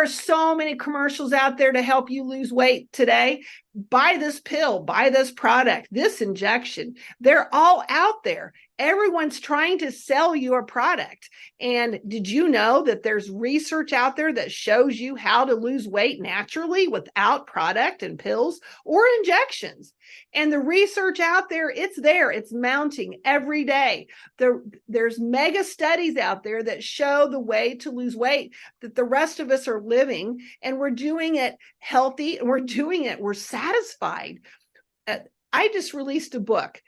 are so many commercials out there to help you lose weight today. Buy this pill, buy this product, this injection. They're all out there. Everyone's trying to sell you a product. And did you know that there's research out there that shows you how to lose weight naturally without product and pills or injections? And the research out there, it's mounting every day. There's mega studies out there that show the way to lose weight that the rest of us are living, and we're doing it healthy, and we're satisfied. I just released a book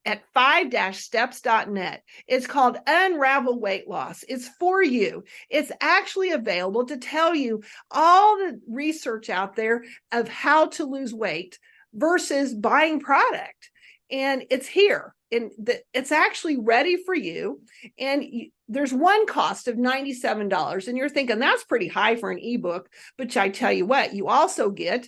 at 5-steps.net. It's called Unravel Weight Loss. It's for you. It's actually available to tell you all the research out there of how to lose weight versus buying product. And it's here. And it's actually ready for you. And there's one cost of $97. And you're thinking that's pretty high for an ebook. But I tell you what, you also get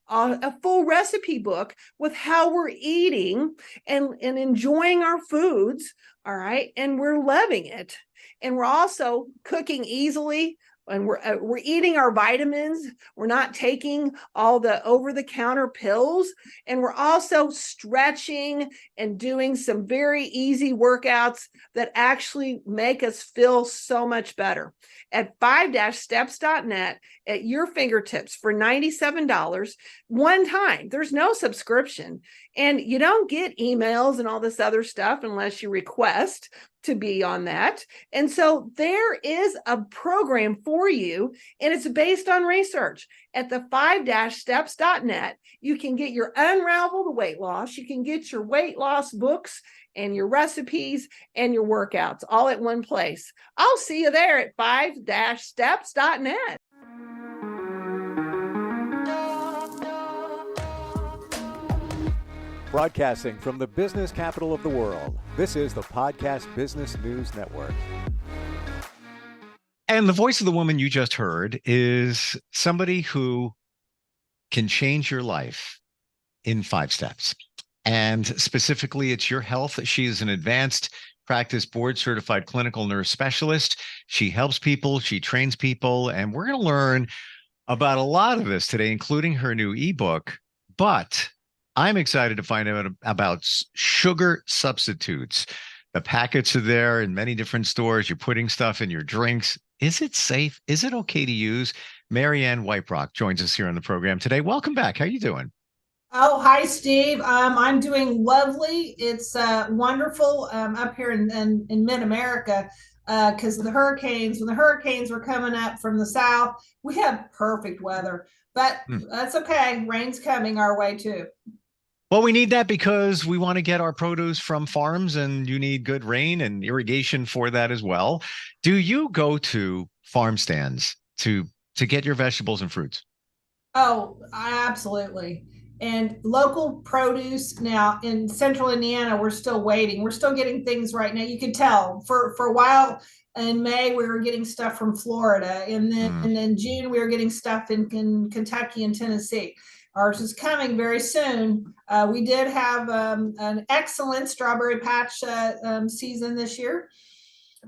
a full recipe book with how we're eating and enjoying our foods. All right. And we're loving it. And we're also cooking easily. And we're eating our vitamins. We're not taking all the over-the-counter pills. And we're also stretching and doing some very easy workouts that actually make us feel so much better. At 5-steps.net, at your fingertips for $97 one time. There's no subscription. And you don't get emails and all this other stuff unless you request to be on that. And so there is a program for you, and it's based on research. At the 5-steps.net, you can get your Unravel the Weight Loss, you can get your weight loss books and your recipes and your workouts all at one place. I'll see you there at 5-steps.net. Broadcasting from the business capital of the world, this is the Podcast Business News Network. And the voice of the woman you just heard is somebody who can change your life in 5 steps. And specifically, it's your health. She is an advanced practice board certified clinical nurse specialist. She helps people, she trains people, and we're going to learn about a lot of this today, including her new ebook. But I'm excited to find out about sugar substitutes. The packets are there in many different stores. You're putting stuff in your drinks. Is it safe? Is it okay to use? Marianne Wietbrock joins us here on the program today. Welcome back. How are you doing? Oh, hi, Steve. I'm doing lovely. It's wonderful up here in mid-America because when the hurricanes were coming up from the south, we have perfect weather. But that's okay. Rain's coming our way, too. Well, we need that because we want to get our produce from farms, and you need good rain and irrigation for that as well. Do you go to farm stands to get your vegetables and fruits? Oh, absolutely. And local produce now in central Indiana, we're still waiting. We're still getting things right now. You can tell for a while in May, we were getting stuff from Florida. And then in June, we were getting stuff in Kentucky and Tennessee. Ours is coming very soon. We did have an excellent strawberry patch season this year.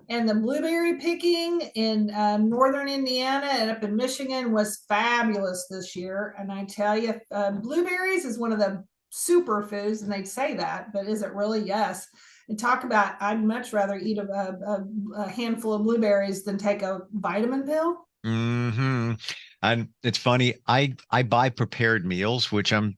And the blueberry picking in northern Indiana and up in Michigan was fabulous this year. And I tell you, blueberries is one of the superfoods, and they'd say that, but is it really? Yes. And talk about, I'd much rather eat a handful of blueberries than take a vitamin pill. Mm-hmm. And it's funny, I buy prepared meals, which I'm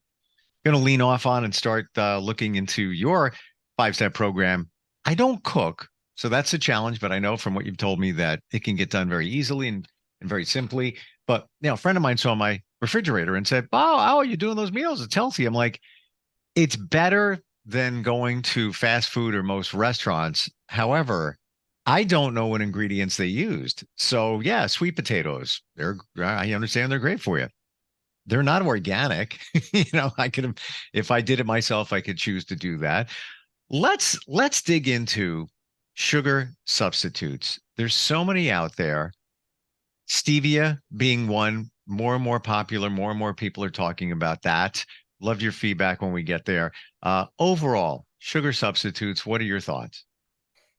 going to lean off on and start looking into your 5-step program. I don't cook, so that's a challenge, but I know from what you've told me that it can get done very easily and very simply. But a friend of mine saw my refrigerator and said, "Oh, how are you doing those meals? It's healthy." I'm like, it's better than going to fast food or most restaurants. However, I don't know what ingredients they used. So yeah, sweet potatoes, I understand they're great for you. They're not organic. I could, if I did it myself, I could choose to do that. Let's dig into sugar substitutes. There's so many out there. Stevia being one, more and more popular, more and more people are talking about that. Love your feedback when we get there. Overall, sugar substitutes, what are your thoughts?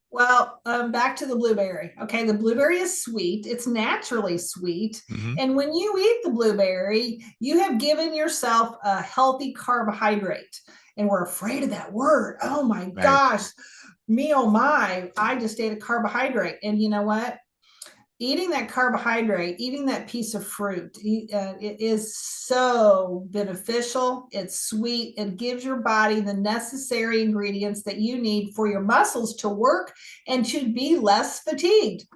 Well, back to the blueberry. Okay, the blueberry is sweet. It's naturally sweet. Hmm. And when you eat the blueberry, you have given yourself a healthy carbohydrate. And we're afraid of that word. Oh my Right. gosh, me oh my, I just ate a carbohydrate. And you know what? Eating that carbohydrate, eating that piece of fruit, it is so beneficial. It's sweet. It gives your body the necessary ingredients that you need for your muscles to work and to be less fatigued.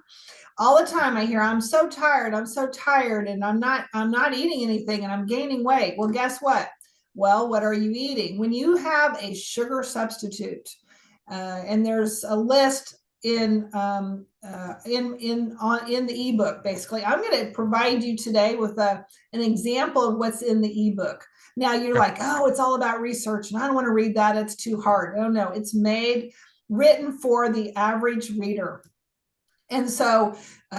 All the time I hear, I'm so tired, and I'm not eating anything and I'm gaining weight. Well, guess what? Well, what are you eating? When you have a sugar substitute, and there's a list in the ebook. Basically, I'm going to provide you today with an example of what's in the ebook. Now you're Sure. like, oh, it's all about research, and I don't want to read that. It's too hard. Oh no, it's written for the average reader. And so,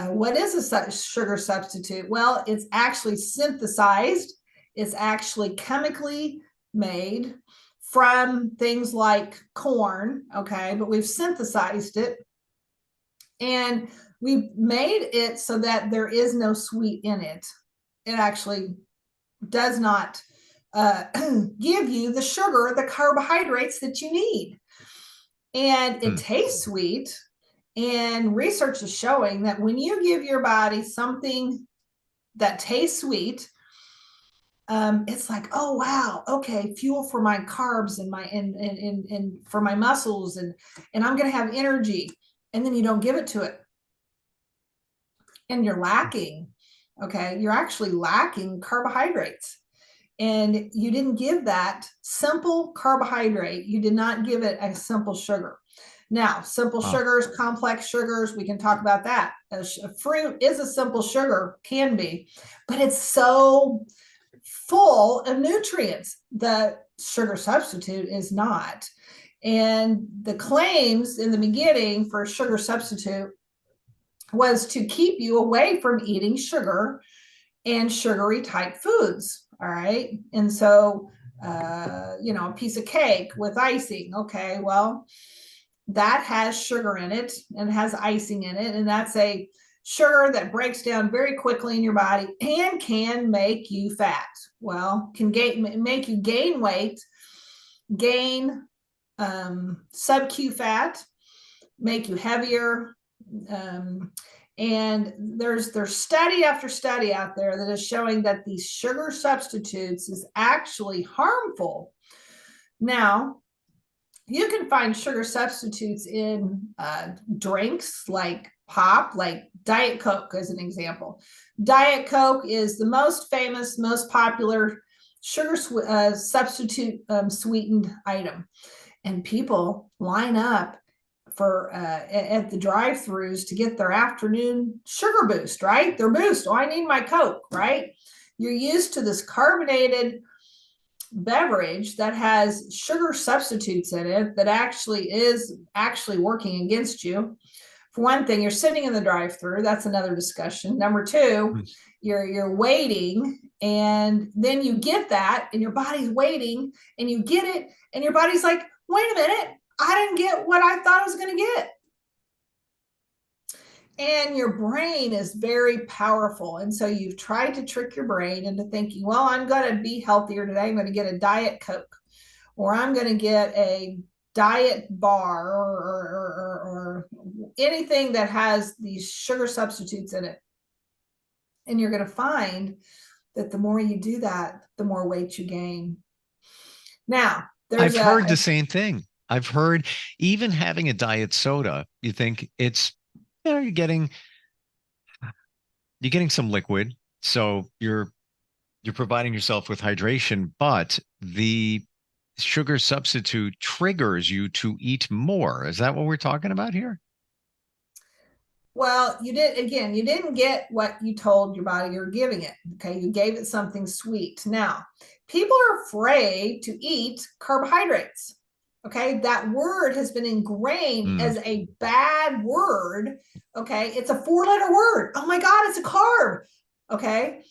what is a sugar substitute? Well, it's actually synthesized. It's actually chemically made from things like corn, okay, but we've synthesized it and we've made it so that there is no sweet in it. It actually does not give you the sugar, the carbohydrates that you need. And it Hmm. tastes sweet. And research is showing that when you give your body something that tastes sweet, it's like, oh wow, okay, fuel for my carbs and my and for my muscles, and I'm gonna have energy. And then you don't give it to it. And you're lacking. Okay, you're actually lacking carbohydrates. And you didn't give that simple carbohydrate, you did not give it a simple sugar. Now, simple Wow. sugars, complex sugars, we can talk about that. A fruit is a simple sugar, can be, but it's so full of nutrients. The sugar substitute is not. And the claims in the beginning for sugar substitute was to keep you away from eating sugar and sugary type foods. All right. And so, a piece of cake with icing. Okay. Well, that has sugar in it and has icing in it. And that's a sugar that breaks down very quickly in your body and can make you fat. Well, make you gain weight, gain sub-Q fat, make you heavier. And there's study after study out there that is showing that these sugar substitutes is actually harmful. Now, you can find sugar substitutes in drinks like pop, like Diet Coke, as an example. Diet Coke is the most famous, most popular sugar substitute sweetened item. And people line up for at the drive-throughs to get their afternoon sugar boost, right? Their boost. Oh, I need my Coke, right? You're used to this carbonated beverage that has sugar substitutes in it that is working against you. For one thing, you're sitting in the drive-through. That's another discussion. Number two, you're waiting, and then you get that, and your body's waiting, and you get it, and your body's like, wait a minute, I didn't get what I thought I was going to get. And your brain is very powerful. And so you've tried to trick your brain into thinking, well, I'm going to be healthier today. I'm going to get a Diet Coke, or I'm going to get a diet bar, or anything that has these sugar substitutes in it. And you're going to find that the more you do that, the more weight you gain. Now, I've heard the same thing. I've heard even having a diet soda, you think it's, you're getting some liquid. So you're providing yourself with hydration, but the sugar substitute triggers you to eat more. Is that what we're talking about here? Well, you didn't get what you told your body you're giving it. Okay. You gave it something sweet. Now, people are afraid to eat carbohydrates. Okay. That word has been ingrained as a bad word. Okay. It's a 4-letter word. Oh my God, it's a carb. Okay.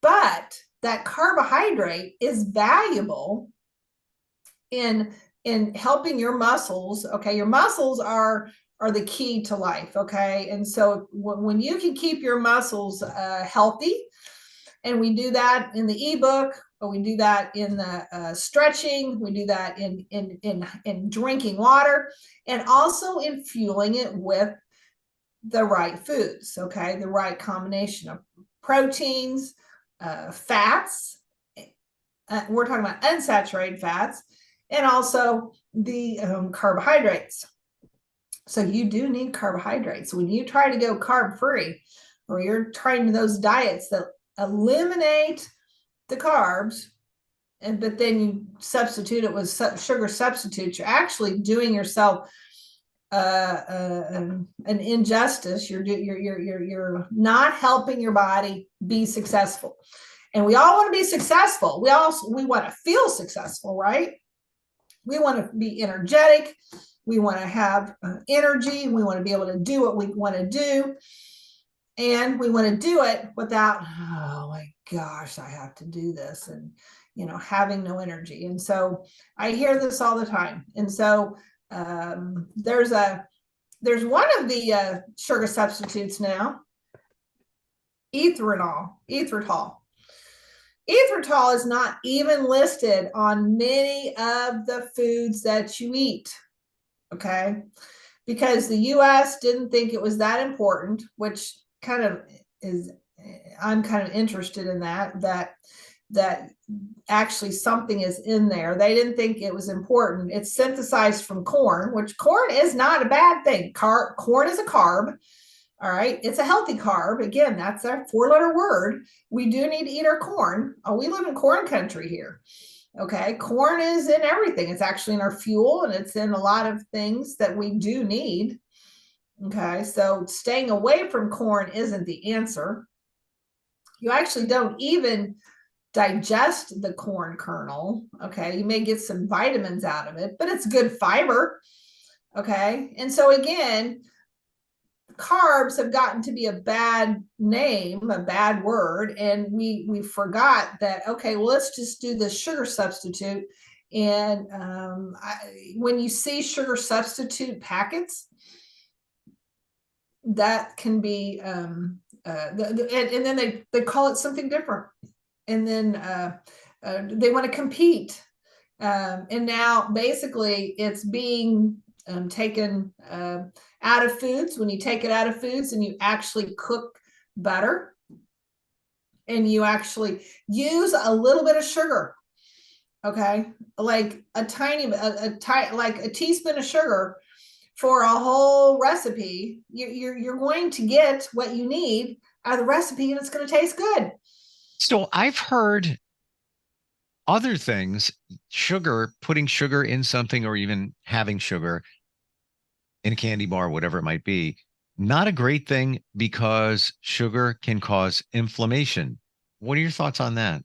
But that carbohydrate is valuable in helping your muscles. Okay. Your muscles are are the key to life. Okay. And so when you can keep your muscles healthy, and we do that in the ebook, or we do that in the stretching, we do that in drinking water, and also in fueling it with the right foods. Okay. The right combination of proteins, fats. We're talking about unsaturated fats, and also the carbohydrates. So you do need carbohydrates. When you try to go carb free, or you're trying those diets that eliminate the carbs, but then you substitute it with sugar substitutes, you're actually doing yourself an injustice. You're not helping your body be successful. And we all want to be successful. We want to feel successful, right? We want to be energetic. We want to have energy. We want to be able to do what we want to do. And we want to do it without, oh my gosh, I have to do this, and, having no energy. And so I hear this all the time. And so there's one of the sugar substitutes now, erythritol. Erythritol is not even listed on many of the foods that you eat. Okay. Because the US didn't think it was that important, which kind of is, I'm kind of interested in that actually something is in there. They didn't think it was important. It's synthesized from corn, which corn is not a bad thing. Corn is a carb. All right. It's a healthy carb. Again, that's a 4-letter word. We do need to eat our corn. Oh, we live in corn country here. Okay. Corn is in everything. It's actually in our fuel, and it's in a lot of things that we do need. Okay. So staying away from corn isn't the answer. You actually don't even digest the corn kernel. Okay. You may get some vitamins out of it, but it's good fiber. Okay. And so again, carbs have gotten to be a bad name, a bad word. And we forgot that, okay, well, let's just do the sugar substitute. And when you see sugar substitute packets, that can be, and then they call it something different. And then they want to compete. And now basically it's being taken out of foods. When you take it out of foods and you actually cook better, and you actually use a little bit of sugar, okay, like like a teaspoon of sugar for a whole recipe, you're going to get what you need out of the recipe, and it's going to taste good. So I've heard other things, putting sugar in something, or even having sugar in a candy bar, whatever it might be, not a great thing because sugar can cause inflammation. What are your thoughts on that?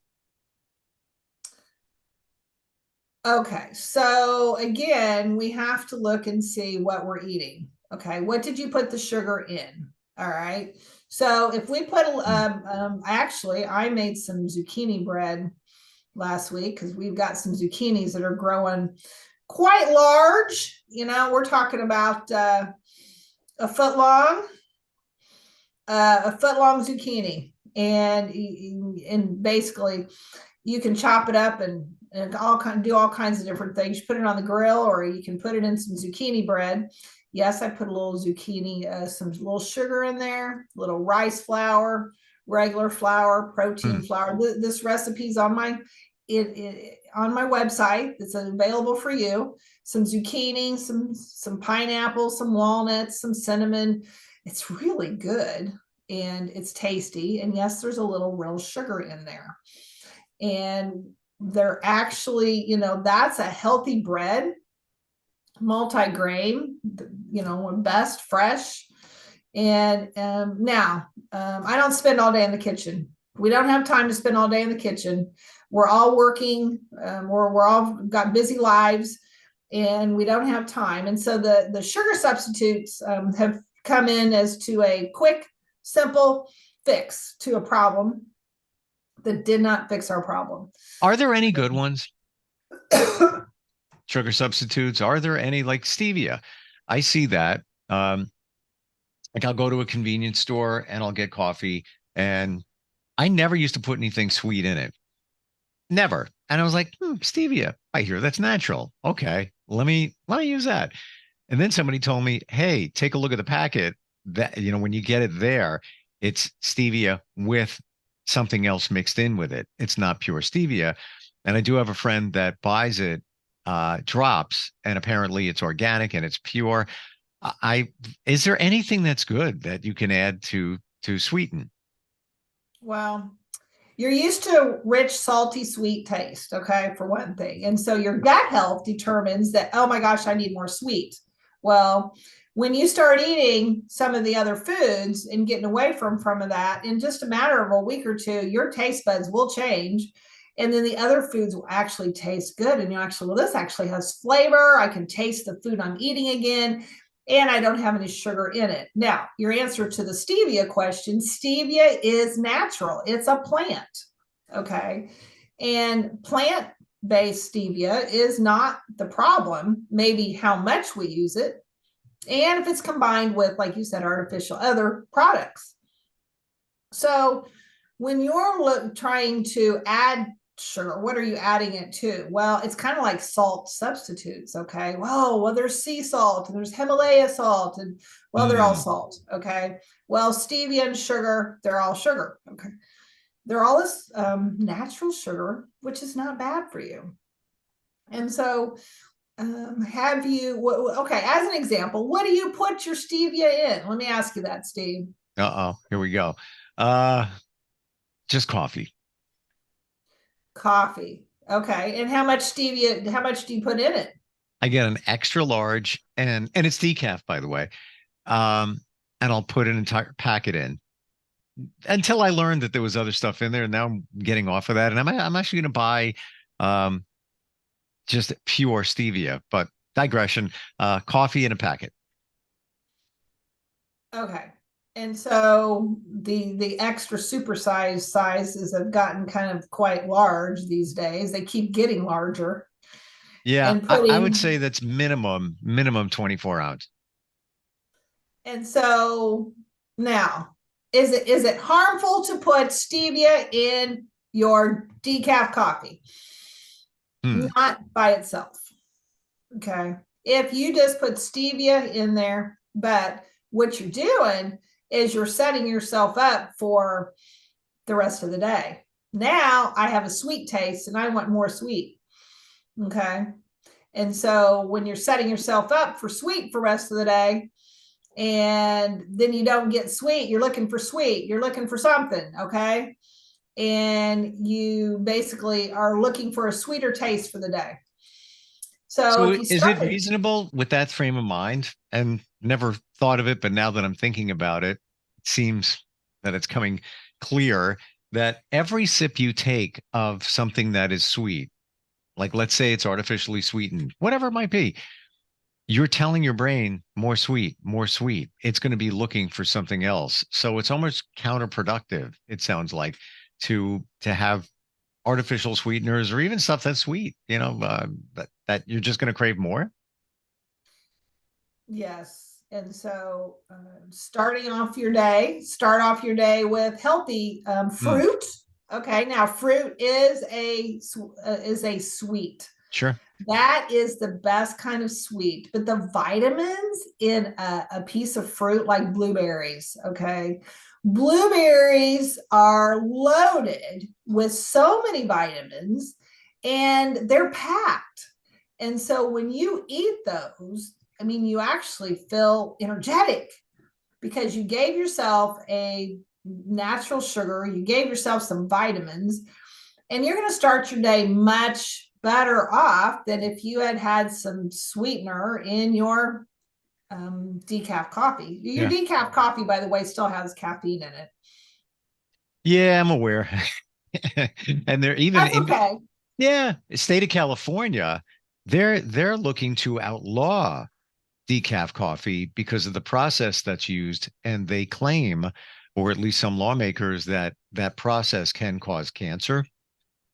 Okay, so again, we have to look and see what we're eating. Okay, what did you put the sugar in? All right, so if we put, actually, I made some zucchini bread last week, because we've got some zucchinis that are growing quite large. We're talking about a foot long zucchini, and basically you can chop it up and do all kinds of different things. You put it on the grill, or you can put it in some zucchini bread. Yes, I put a little zucchini, some little sugar in there, little rice flour, regular flour, protein flour. This recipe's on my website. It's available for you. Some zucchini, some pineapple, some walnuts, some cinnamon. It's really good, and it's tasty. And yes, there's a little real sugar in there. And they're actually, that's a healthy bread, multi-grain, best fresh. And now I don't spend all day in the kitchen. We don't have time to spend all day in the kitchen. We're all working. We're all got busy lives, and we don't have time. And so the sugar substitutes have come in as to a quick, simple fix to a problem that did not fix our problem. Are there any good ones? Sugar substitutes? Are there any, like stevia? I see that Like I'll go to a convenience store and I'll get coffee, and I never used to put anything sweet in it. Never. And I was like, stevia. I hear that's natural. Okay, let me use that. And then somebody told me, hey, take a look at the packet. That when you get it there, it's stevia with something else mixed in with it. It's not pure stevia. And I do have a friend that buys it drops, and apparently it's organic and it's pure. I is there anything that's good that you can add to sweeten? Well, you're used to rich, salty, sweet taste, okay, for one thing. And so your gut health determines that, oh my gosh, I need more sweet. Well, when you start eating some of the other foods and getting away from that, in just a matter of a week or two, your taste buds will change. And then the other foods will actually taste good. And you actually, well, this actually has flavor. I can taste the food I'm eating again. And I don't have any sugar in it. Now, your answer to the stevia question, stevia is natural. It's a plant, okay? And plant-based stevia is not the problem, maybe how much we use it, and if it's combined with, like you said, artificial other products. So when you're trying to add sugar, what are you adding it to? Well, it's kind of like salt substitutes. Okay. Well, there's sea salt and there's Himalaya salt, and well, they're all salt. Okay. Well, stevia and sugar, they're all sugar. Okay. They're all this natural sugar, which is not bad for you. And so, have you, okay, as an example, what do you put your stevia in? Let me ask you that, Steve. Here we go. Just coffee. Coffee. Okay. And how much stevia, how much do you put in it? I get an extra large, and it's decaf, by the way. And I'll put an entire packet in until I learned that there was other stuff in there. And now I'm getting off of that. And I'm actually going to buy just pure stevia, but digression, coffee in a packet. Okay. And so the extra supersized sizes have gotten kind of quite large these days. They keep getting larger. Yeah, I would say that's minimum 24 ounce. And so now, is it harmful to put stevia in your decaf coffee? Not by itself. Okay. If you just put stevia in there, but what you're doing is you're setting yourself up for the rest of the day. Now I have a sweet taste and I want more sweet. Okay. And so when you're setting yourself up for sweet for the rest of the day, and then you don't get sweet, you're looking for sweet, you're looking for something. Okay. And you basically are looking for a sweeter taste for the day. So is it reasonable with that frame of mind? And never thought of it, but now that I'm thinking about it, it seems that it's coming clear that every sip you take of something that is sweet, like let's say it's artificially sweetened, whatever it might be, you're telling your brain more sweet, more sweet. It's going to be looking for something else. So it's almost counterproductive, it sounds like, to have artificial sweeteners or even stuff that's sweet, that you're just going to crave more. Yes. And so start off your day with healthy fruit. Okay. Now fruit is a sweet. Sure. That is the best kind of sweet, but the vitamins in a piece of fruit like blueberries. Okay. Blueberries are loaded with so many vitamins and they're packed. And so when you eat those, I mean, you actually feel energetic because you gave yourself a natural sugar, you gave yourself some vitamins, and you're going to start your day much better off than if you had some sweetener in your decaf coffee. Your decaf coffee, by the way, still has caffeine in it. Yeah, I'm aware. And they're even That's okay. State of California, they're looking to outlaw decaf coffee because of the process that's used, and they claim, or at least some lawmakers, that process can cause cancer.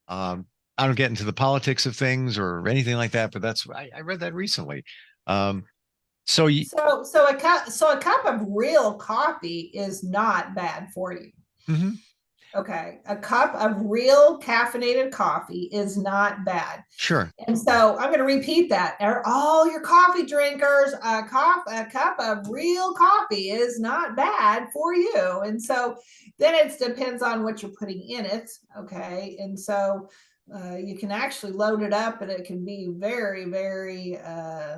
I don't get into the politics of things or anything like that, but I read that recently. So you, So a cup of real coffee is not bad for you. mhm, Okay, a cup of real caffeinated coffee is not bad. sure. And so I'm going to repeat that. Are all your coffee drinkers, a cup of real coffee is not bad for you. And so then it depends on what you're putting in it. Okay. And so you can actually load it up and it can be very, very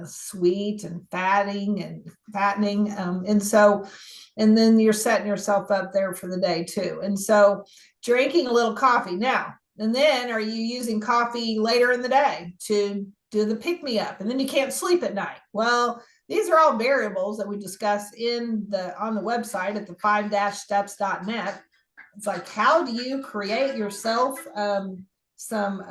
sweet and fattening. And then you're setting yourself up there for the day too. And so drinking a little coffee now, and then are you using coffee later in the day to do the pick me up? And then you can't sleep at night. Well, these are all variables that we discuss on the website at the 5-steps.net. It's like, how do you create yourself some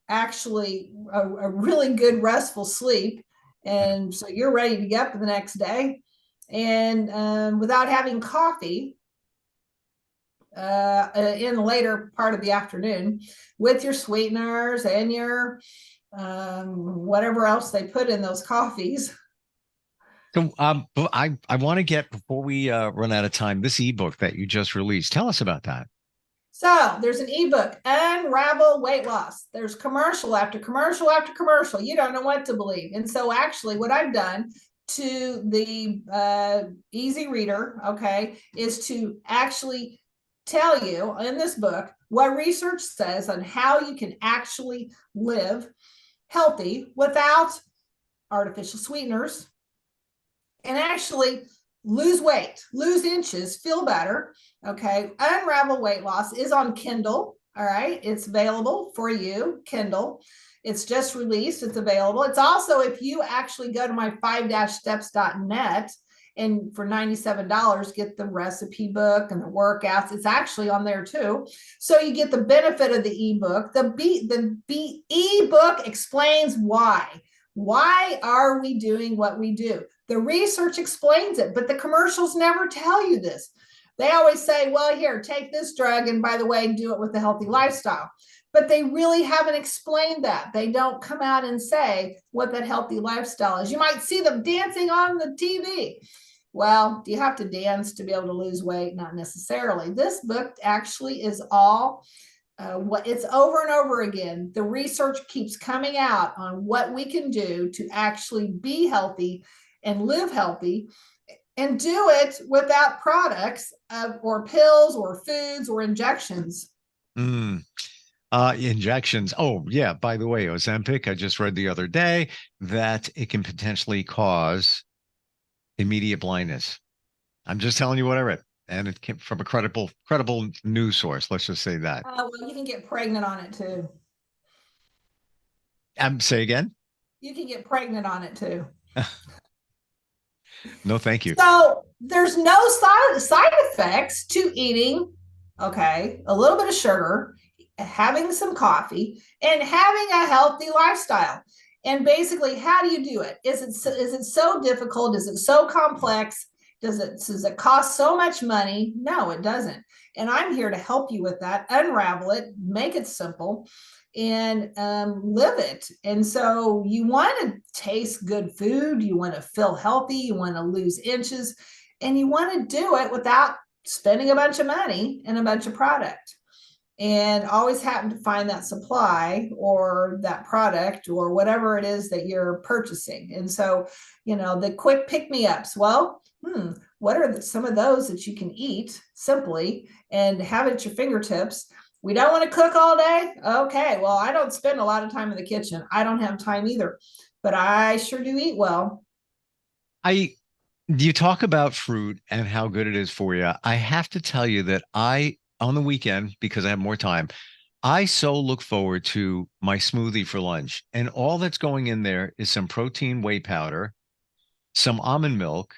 actually a really good restful sleep? And so you're ready to get up the next day. And without having coffee, in the later part of the afternoon with your sweeteners and your whatever else they put in those coffees. So but I want to get, before we run out of time, this ebook that you just released. Tell us about that. So there's an ebook, Unravel Weight Loss. There's commercial after commercial after commercial. You don't know what to believe. And so actually what I've done to the easy reader, okay, is to actually tell you in this book what research says on how you can actually live healthy without artificial sweeteners and actually lose weight, lose inches, feel better. Okay. Unravel Weight Loss is on Kindle. All right. It's available for you, Kindle. It's just released. It's available. It's also, if you actually go to my 5-steps.net, and for $97, get the recipe book and the workouts. It's actually on there too. So you get the benefit of the ebook. The ebook explains why. Why are we doing what we do? The research explains it, but the commercials never tell you this. They always say, well, here, take this drug, and by the way, do it with a healthy lifestyle. But they really haven't explained that. They don't come out and say what that healthy lifestyle is. You might see them dancing on the TV. Well, do you have to dance to be able to lose weight? Not necessarily. This book actually is all what it's over and over again. The research keeps coming out on what we can do to actually be healthy and live healthy, and do it without products or pills or foods or injections. Injections. Oh, yeah. By the way, Ozempic, I just read the other day that it can potentially cause immediate blindness. I'm just telling you what I read, and it came from a credible news source. Let's just say that. Well, you can get pregnant on it too. Say again. You can get pregnant on it too. No, thank you. So there's no side effects to eating, okay, a little bit of sugar, having some coffee, and having a healthy lifestyle. And basically, how do you do it? Is it so difficult? Is it so complex? Does it cost so much money? No, it doesn't. And I'm here to help you with that, unravel it, make it simple, and live it. And so you want to taste good food, you want to feel healthy, you want to lose inches, and you want to do it without spending a bunch of money and a bunch of product. And always happen to find that supply or that product or whatever it is that you're purchasing. And so, the quick pick-me-ups, well, what are some of those that you can eat simply and have it at your fingertips? We don't want to cook all day. Okay, well, I don't spend a lot of time in the kitchen. I don't have time either, but I sure do eat well. You talk about fruit and how good it is for you. I have to tell you that on the weekend, because I have more time, I so look forward to my smoothie for lunch. And all that's going in there is some protein whey powder, some almond milk,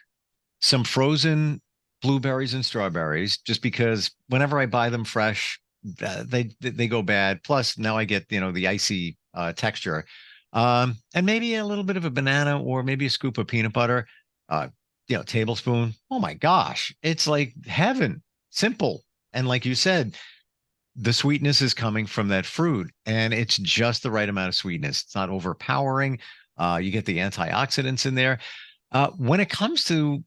some frozen blueberries and strawberries, just because whenever I buy them fresh, they go bad. Plus, now I get, the icy texture. And maybe a little bit of a banana or maybe a scoop of peanut butter, tablespoon. Oh my gosh, it's like heaven. Simple. And like you said, the sweetness is coming from that fruit, and it's just the right amount of sweetness. It's not overpowering. You get the antioxidants in there. When it comes to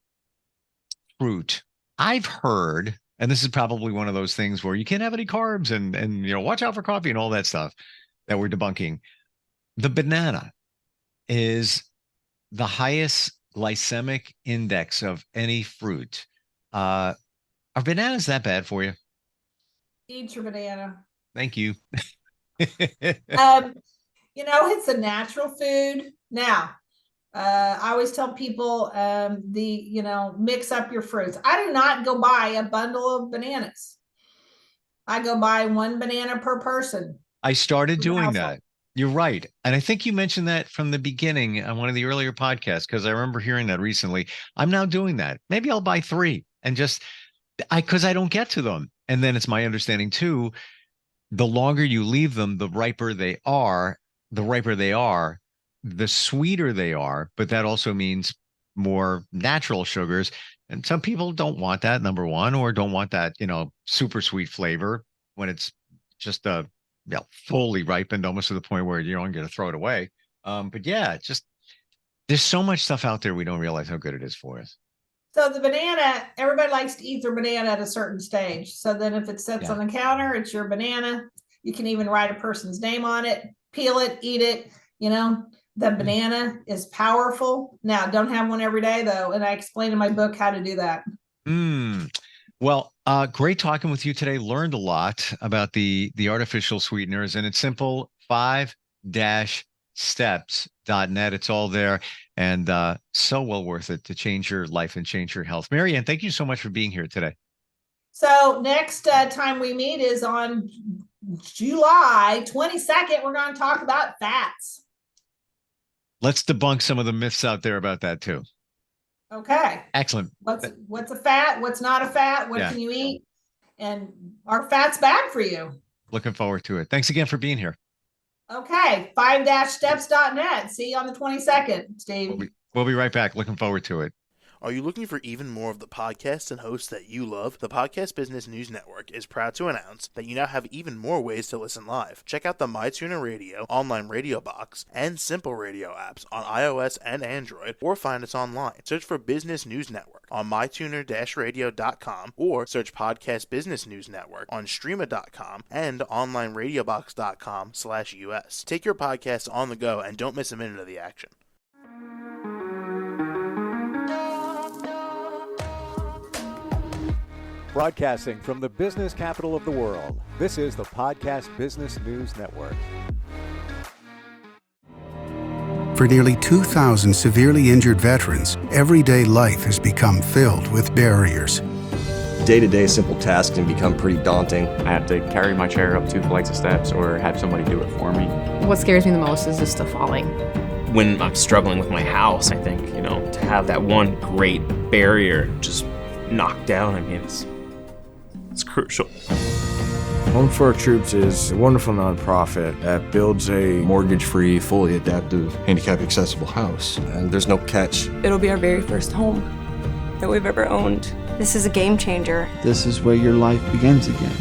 fruit, I've heard, and this is probably one of those things where you can't have any carbs and watch out for coffee and all that stuff that we're debunking. The banana is the highest glycemic index of any fruit. Are bananas that bad for you? Eat your banana. Thank you. It's a natural food. Now, I always tell people mix up your fruits. I do not go buy a bundle of bananas. I go buy one banana per person. I started doing that. You're right. And I think you mentioned that from the beginning on one of the earlier podcasts, because I remember hearing that recently. I'm now doing that. Maybe I'll buy 3 and because I don't get to them. And then it's my understanding too, the longer you leave them, the riper they are, the sweeter they are, but that also means more natural sugars. And some people don't want that, number one, or don't want that, super sweet flavor when it's just fully ripened, almost to the point where you don't get to throw it away. But yeah, there's so much stuff out there we don't realize how good it is for us. So the banana, everybody likes to eat their banana at a certain stage. So then if it sits on the counter, it's your banana. You can even write a person's name on it, peel it, eat it. The banana is powerful. Now, don't have one every day, though. And I explain in my book how to do that. Well, great talking with you today. Learned a lot about the artificial sweeteners, and it's simple, 5-steps.net. It's all there, and so well worth it to change your life and change your health. Marianne, thank you so much for being here today. So next time we meet is on July 22nd. We're going to talk about fats. Let's debunk some of the myths out there about that too. Okay. Excellent. What's a fat? What's not a fat? What can you eat? And are fats bad for you? Looking forward to it. Thanks again for being here. Okay. 5-steps.net. See you on the 22nd, Steve. We'll be right back. Looking forward to it. Are you looking for even more of the podcasts and hosts that you love? The Podcast Business News Network is proud to announce that you now have even more ways to listen live. Check out the MyTuner Radio, online radio box, and Simple Radio apps on iOS and Android, or find us online. Search for Business News Network on mytuner-radio.com, or search Podcast Business News Network on streama.com and onlineradiobox.com/US. Take your podcast on the go and don't miss a minute of the action. Broadcasting from the business capital of the world, this is the Podcast Business News Network. For nearly 2,000 severely injured veterans, everyday life has become filled with barriers. Day-to-day simple tasks can become pretty daunting. I have to carry my chair up 2 flights of steps or have somebody do it for me. What scares me the most is just the falling. When I'm struggling with my house, I think, to have that one great barrier just knocked down, it's crucial. Home for Our Troops is a wonderful nonprofit that builds a mortgage-free, fully adaptive, handicap-accessible house. And there's no catch. It'll be our very first home that we've ever owned. This is a game changer. This is where your life begins again.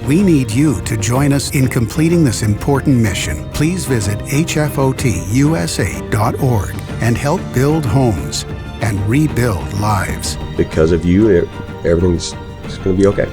We need you to join us in completing this important mission. Please visit hfotusa.org and help build homes and rebuild lives. Because of you, everything's going to be okay.